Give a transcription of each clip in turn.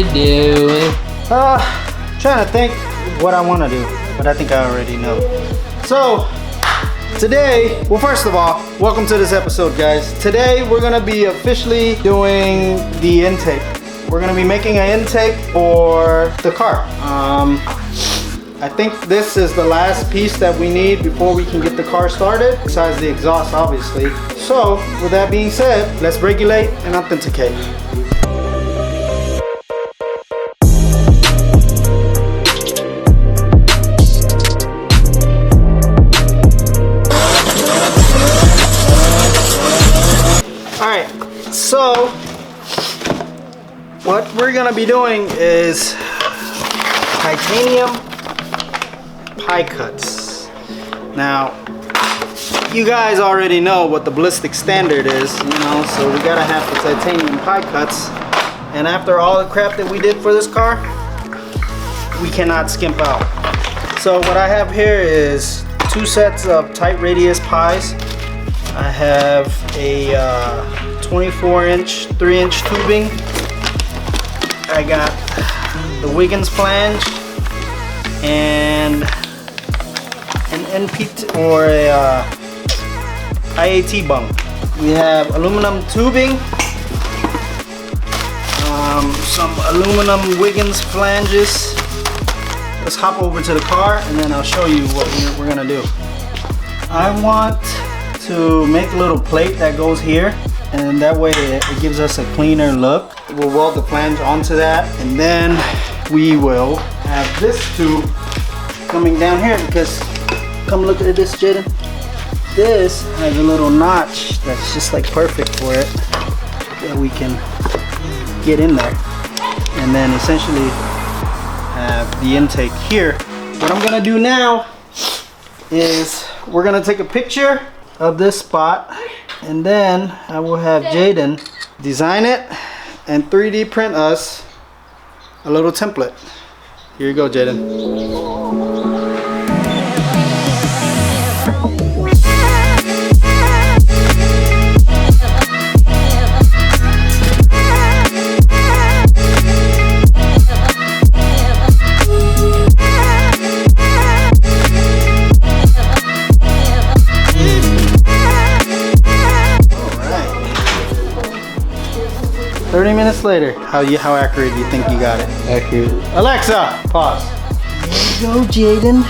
to do? Trying to think what I want to do, but I think I already know. So today, well, first of all, welcome to this episode, guys. Today we're gonna be officially doing the intake. We're gonna be making an intake for the car. I think this is the last piece that we need before we can get the car started, besides the exhaust, obviously. So with that being said, let's regulate and authenticate. Alright, so what we're gonna be doing is titanium pie cuts. Now, you guys already know what the ballistic standard is, you know, so we gotta have the titanium pie cuts. And after all the crap that we did for this car, we cannot skimp out. So what I have here is 2 sets of tight radius pies. I have a 24-inch, 3-inch tubing. I got the Wiggins flange and an NPT or a IAT bung. We have aluminum tubing, some aluminum Wiggins flanges. Let's hop over to the car and then I'll show you what we're gonna do. I want to make a little plate that goes here, and that way it gives us a cleaner look. We'll weld the flange onto that, and then we will have this tube coming down here, because come look at this, Jaden. This has a little notch that's just like perfect for it, that we can get in there, and then essentially have the intake here. What I'm gonna do now is we're gonna take a picture of this spot, and then I will have Jaden design it and 3D print us a little template. Here you go, Jaden. Later, how accurate do you think you got it? Accurate. Alexa, pause. There you go, Jaden.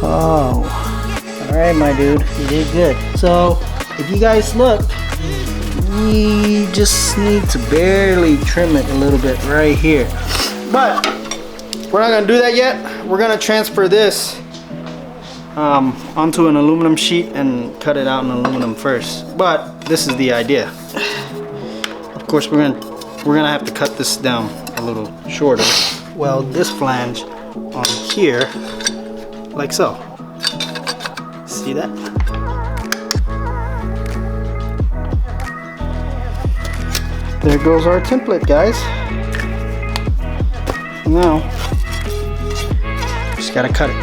Oh, all right, my dude, you did good. So, if you guys look, we just need to barely trim it a little bit right here. But we're not gonna do that yet. We're gonna transfer this onto an aluminum sheet and cut it out in aluminum first. But this is the idea. Of course, we're gonna have to cut this down a little shorter. Weld this flange on here, like so. See that? There goes our template, guys. Now, just gotta cut it.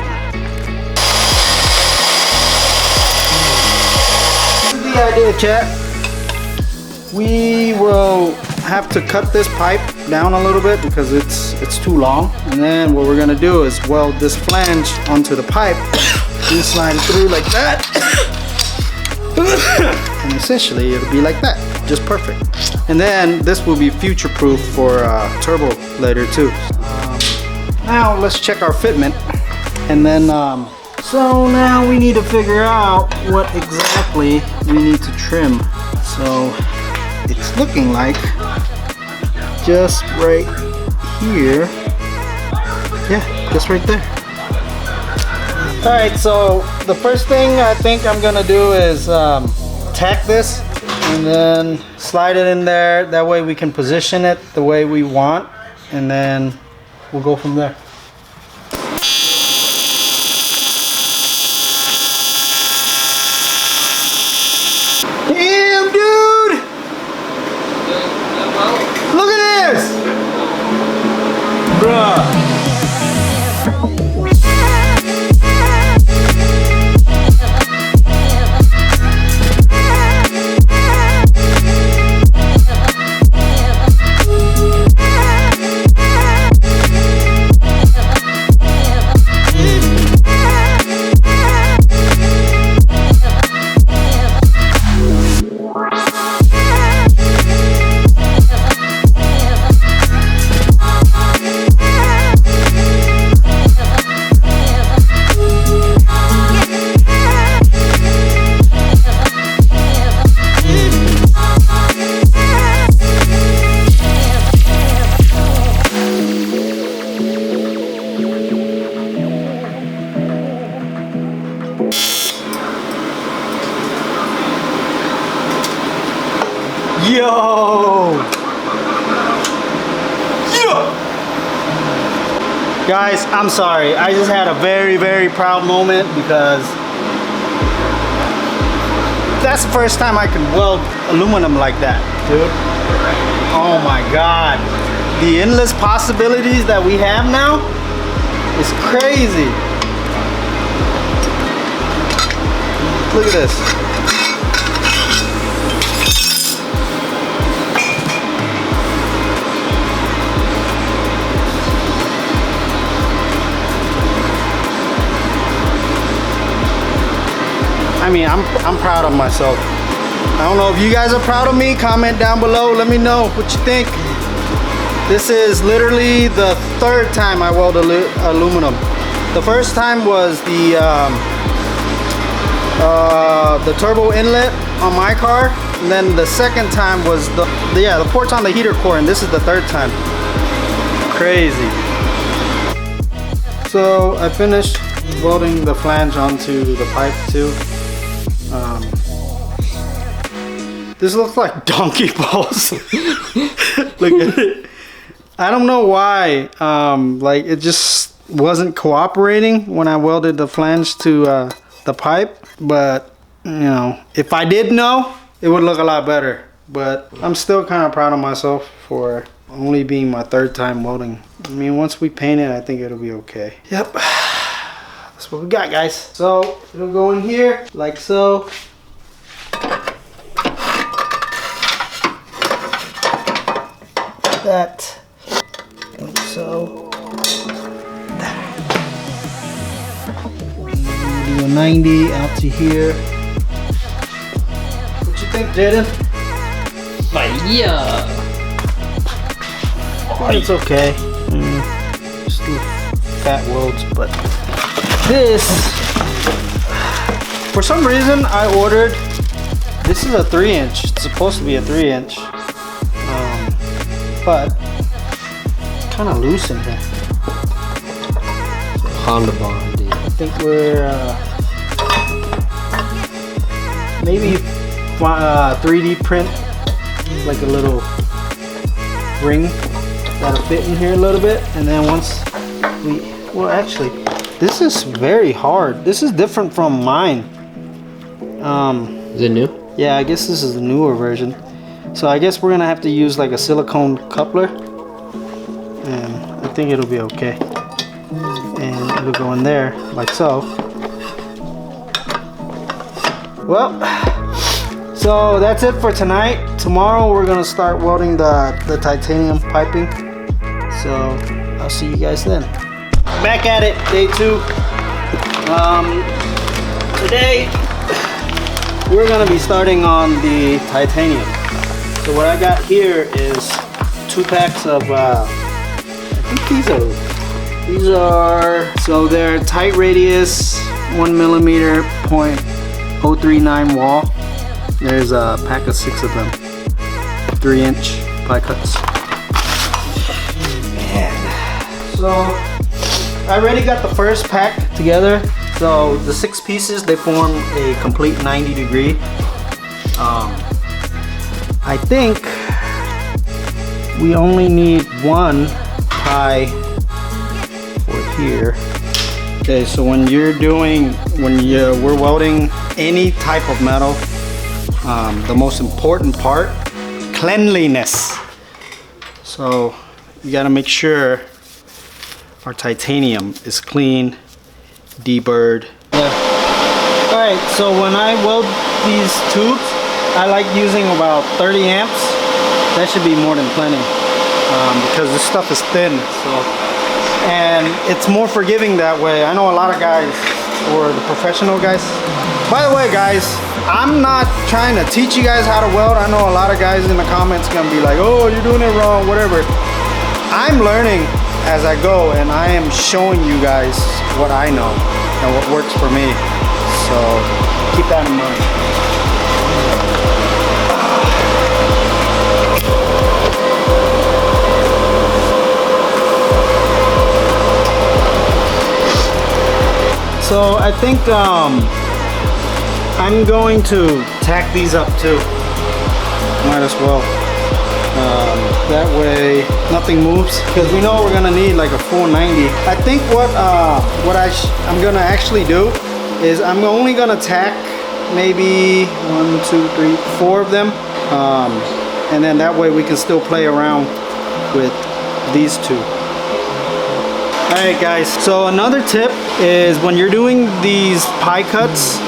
The idea, chat. We will have to cut this pipe down a little bit because it's too long, and then what we're gonna do is weld this flange onto the pipe and slide it through like that, and essentially it'll be like that, just perfect. And then this will be future proof for turbo later too. Now let's check our fitment, and then so now we need to figure out what exactly we need to trim. So it's looking like just right here. Yeah, just right there. Alright, so the first thing I think I'm gonna do is tack this and then slide it in there. That way we can position it the way we want, and then we'll go from there. Damn, dude! Look at this! Bruh. Guys, I'm sorry. I just had a very, very proud moment because that's the first time I could weld aluminum like that, dude. Oh my God. The endless possibilities that we have now is crazy. Look at this. I mean, I'm proud of myself. I don't know if you guys are proud of me. Comment down below. Let me know what you think. This is literally the third time I weld aluminum. The first time was the turbo inlet on my car, and then the second time was the ports on the heater core, and this is the third time. Crazy. So I finished welding the flange onto the pipe too. This looks like donkey balls. Look at it. I don't know why, like it just wasn't cooperating when I welded the flange to the pipe, but you know, if I did know, it would look a lot better. But I'm still kind of proud of myself for only being my third time welding. I mean, once we paint it, I think it'll be okay. Yep, that's what we got, guys. So it'll go in here like so. That like so. Do a 90 out to here. What you think, Jaden? Fire! It's okay. Just do fat welds, but this, for some reason, I ordered. This is a 3-inch. It's supposed to be a 3-inch. But kind of loose in here. Honda Bond, dude. I think we're maybe 3D print like a little ring that'll fit in here a little bit, and then once we, well, actually, this is very hard. This is different from mine. Is it new? Yeah, I guess this is the newer version. So I guess we're gonna have to use like a silicone coupler, and I think it'll be okay. And it'll go in there like so. Well, so that's it for tonight. Tomorrow we're gonna start welding the titanium piping. So I'll see you guys then. Back at it, day 2. Today we're gonna be starting on the titanium. So what I got here is 2 packs of, I think these are, so they're tight radius, 1mm, .039 wall. There's a pack of 6 of them, 3-inch ply cuts. And so I already got the first pack together. So the 6 pieces, they form a complete 90-degree. I think we only need 1 ply for here. Okay, so when we're welding any type of metal, the most important part, cleanliness. So you gotta make sure our titanium is clean, deburred. Yeah. All right, so when I weld these tubes, I like using about 30 amps. That should be more than plenty, because this stuff is thin. So, and it's more forgiving that way. I know a lot of guys, or the professional guys. By the way, guys, I'm not trying to teach you guys how to weld. I know a lot of guys in the comments gonna be like, "Oh, you're doing it wrong," whatever. I'm learning as I go, and I am showing you guys what I know and what works for me. So keep that in mind. So I think I'm going to tack these up too. Might as well. That way nothing moves, because we know we're gonna need like a full 90. I think what I'm gonna actually do is I'm only gonna tack maybe 1, 2, 3, 4 of them, and then that way we can still play around with these two. Alright guys, so another tip is when you're doing these pie cuts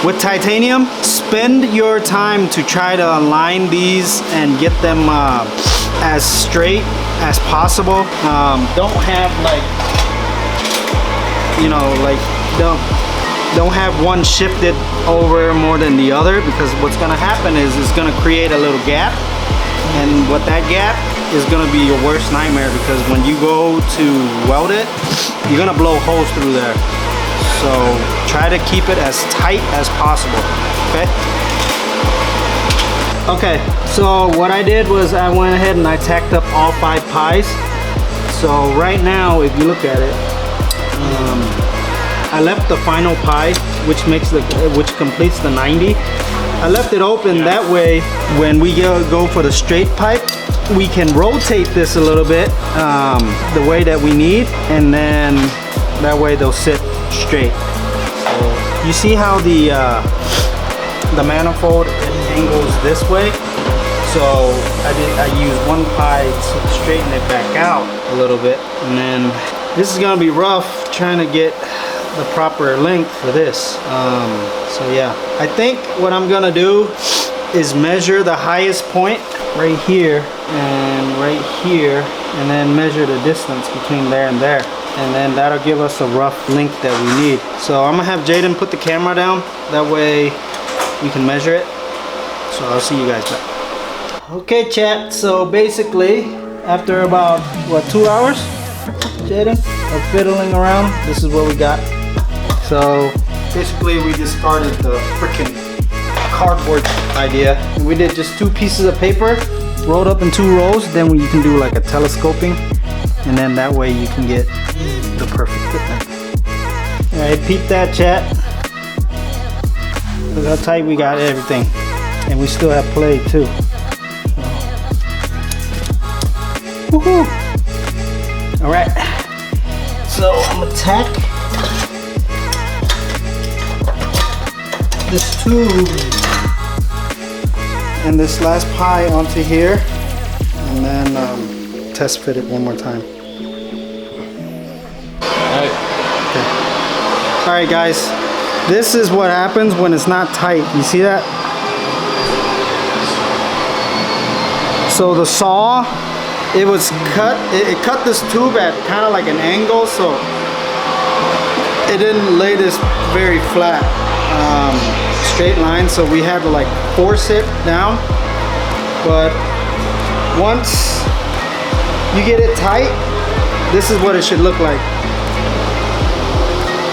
with titanium, spend your time to try to align these and get them as straight as possible. Don't have like, you know, like don't have one shifted over more than the other, because what's gonna happen is it's gonna create a little gap, and what that gap is gonna be your worst nightmare, because when you go to weld it, you're gonna blow holes through there. So try to keep it as tight as possible, okay? Okay, so what I did was I went ahead and I tacked up all 5 pies. So right now, if you look at it, I left the final pie, which completes the 90. I left it open, that way when we go for the straight pipe, we can rotate this a little bit the way that we need, and then that way they'll sit straight. So you see how the manifold angles this way? So I used one pie to straighten it back out a little bit, and then this is gonna be rough trying to get the proper length for this. So yeah, I think what I'm gonna do is measure the highest point right here and right here, and then measure the distance between there and there, and then that'll give us a rough length that we need. So I'm gonna have Jaden put the camera down, that way we can measure it. So I'll see you guys back. Okay chat, so basically after about what, 2 hours, Jaden, of fiddling around, this is what we got. So basically we discarded the freaking cardboard idea. We did just 2 pieces of paper rolled up in 2 rows. Then you can do like a telescoping, and then that way you can get the perfect fitment. All right, peep that chat. Look how tight we got everything, and we still have play too. Woohoo! All right, so I'm gonna tack this tube and this last pie onto here, and then test fit it one more time. Alright. Okay. Alright guys, this is what happens when it's not tight. You see that? So the saw, it was cut, it cut this tube at kind of like an angle, so it didn't lay this very flat. Straight line, so we had to like force it down. But once you get it tight, this is what it should look like.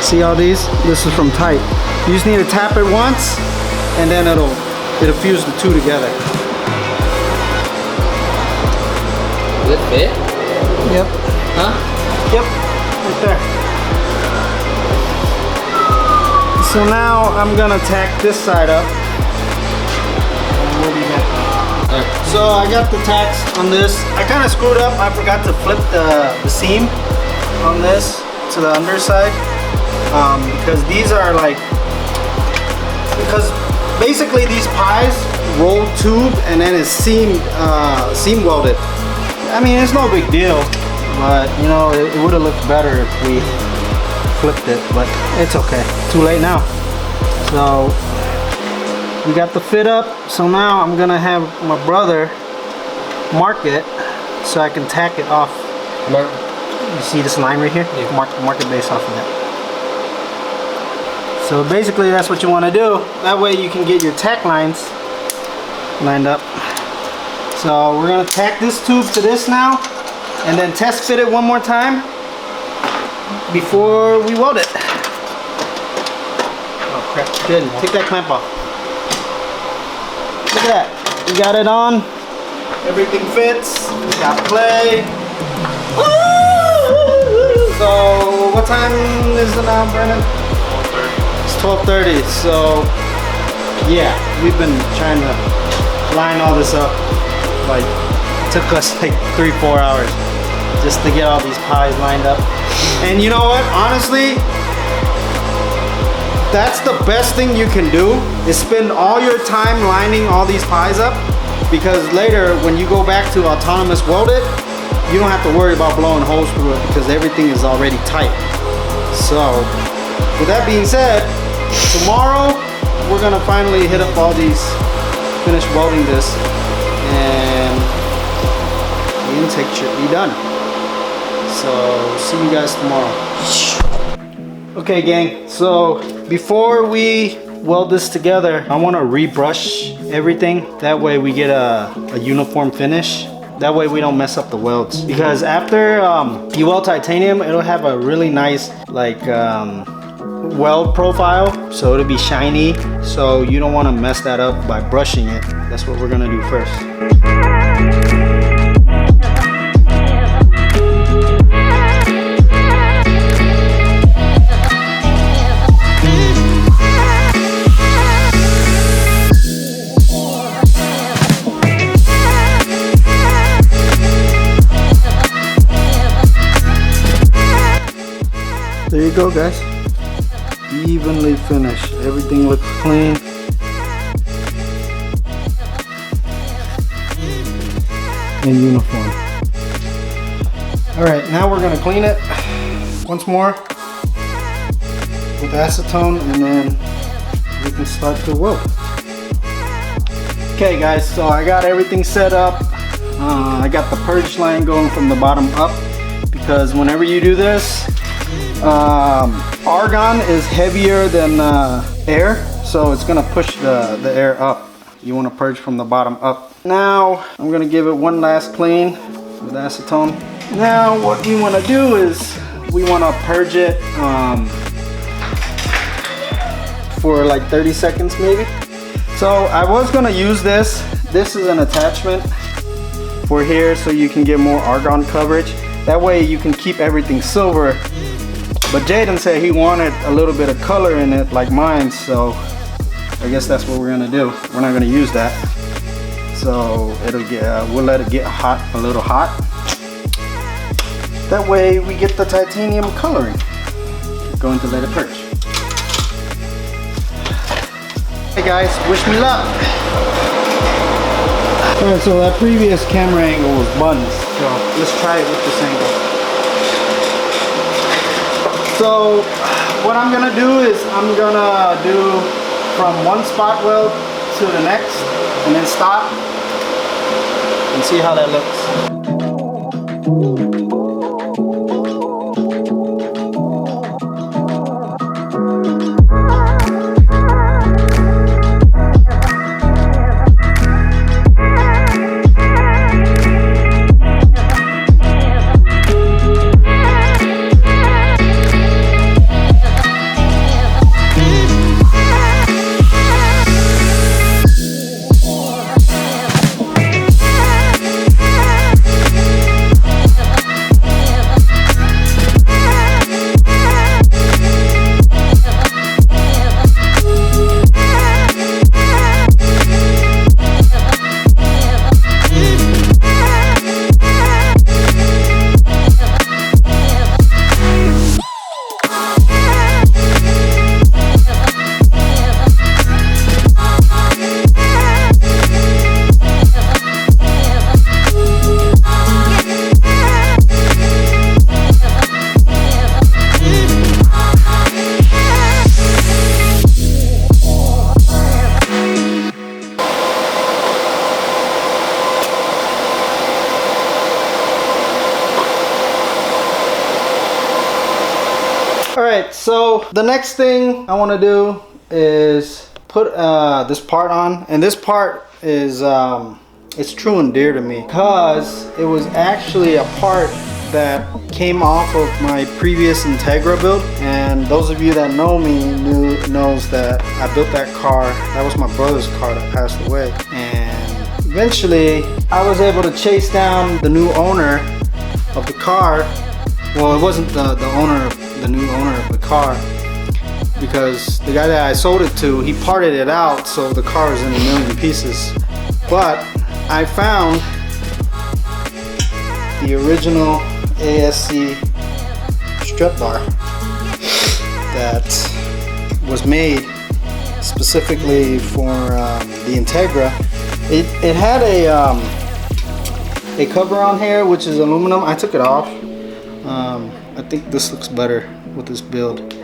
See all these? This is from tight. You just need to tap it once, and then it'll fuse the 2 together. Does it fit? Yep. Huh? Yep. Right there. So now I'm gonna tack this side up, and we'll be back. Right. So I got the tacks on this. I kind of screwed up. I forgot to flip the seam on this to the underside, because these are like, because basically these pies roll tube and then it's seam welded. I mean, it's no big deal, but you know, it would have looked better if we flipped it, but it's okay. Too late now. So we got the fit up. So now I'm gonna have my brother mark it so I can tack it off. Mark. You see this line right here? Yeah. Mark it based off of that. So basically that's what you want to do. That way you can get your tack lines lined up. So we're gonna tack this tube to this now, and then test fit it one more time before we weld it. Oh crap, Jaden, take that clamp off. Look at that, we got it on. Everything fits, we got play. So what time is it now, Brennan? It's 12:30, so yeah, we've been trying to line all this up like took us like 3-4 hours just to get all these pies lined up. And you know what? Honestly, that's the best thing you can do, is spend all your time lining all these pies up, because later when you go back to autonomous weld it, you don't have to worry about blowing holes through it because everything is already tight. So with that being said, tomorrow we're gonna finally hit up all these, finish welding this, and the intake should be done. So see you guys tomorrow. Okay gang, so before we weld this together, I want to rebrush everything. That way we get a uniform finish. That way we don't mess up the welds. Because after you weld titanium, it'll have a really nice like weld profile. So it'll be shiny. So you don't want to mess that up by brushing it. That's what we're gonna do first. There you go guys, evenly finished, everything looks clean. And uniform. Alright, now we're going to clean it once more with acetone, and then we can start to weld. Okay guys, so I got everything set up. I got the purge line going from the bottom up, because whenever you do this, argon is heavier than air, so it's gonna push the air up. You want to purge from the bottom up. Now I'm gonna give it one last clean with acetone. Now what we want to do is we want to purge it for like 30 seconds maybe. So I was gonna use this. This is an attachment for here, so you can get more argon coverage. That way you can keep everything silver. But Jaden said he wanted a little bit of color in it like mine, so I guess that's what we're gonna do. We're not gonna use that. So it'll get, we'll let it get hot, a little hot. That way we get the titanium coloring. Going to let it purge. Hey guys, wish me luck. Alright, so that previous camera angle was buttons, so let's try it with this angle. So what I'm gonna do is I'm gonna do from one spot weld to the next and then stop and see how that looks. Alright, so the next thing I want to do is put this part on, and this part is it's true and dear to me because it was actually a part that came off of my previous Integra build, and those of you that know me knows that I built that car. That was my brother's car that passed away, and eventually I was able to chase down the new owner of the car. Well, it wasn't the new owner of the car, because the guy that I sold it to, he parted it out, so the car is in a million pieces. But I found the original ASC strut bar that was made specifically for the Integra. It had a cover on here which is aluminum. I took it off. I think this looks better with this build.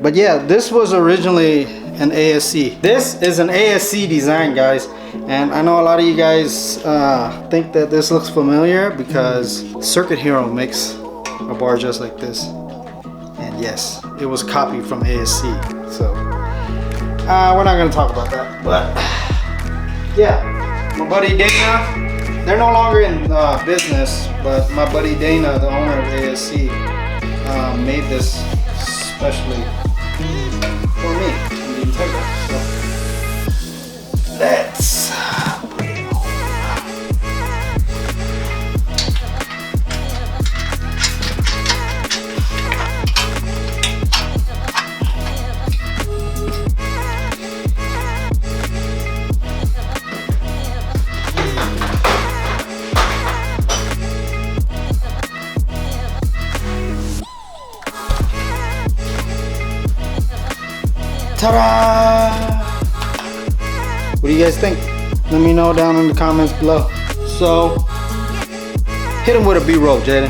But yeah, this was originally an ASC. This is an ASC design, guys. And I know a lot of you guys think that this looks familiar because Circuit Hero makes a bar just like this. And yes, it was copied from ASC. So we're not gonna talk about that. But yeah, my buddy Dana, they're no longer in business, but my buddy Dana, the owner of ASC, made this especially for me in the Integra. So let's put it on. Ta-da! What do you guys think? Let me know down in the comments below. So, hit him with a B-roll, Jaden.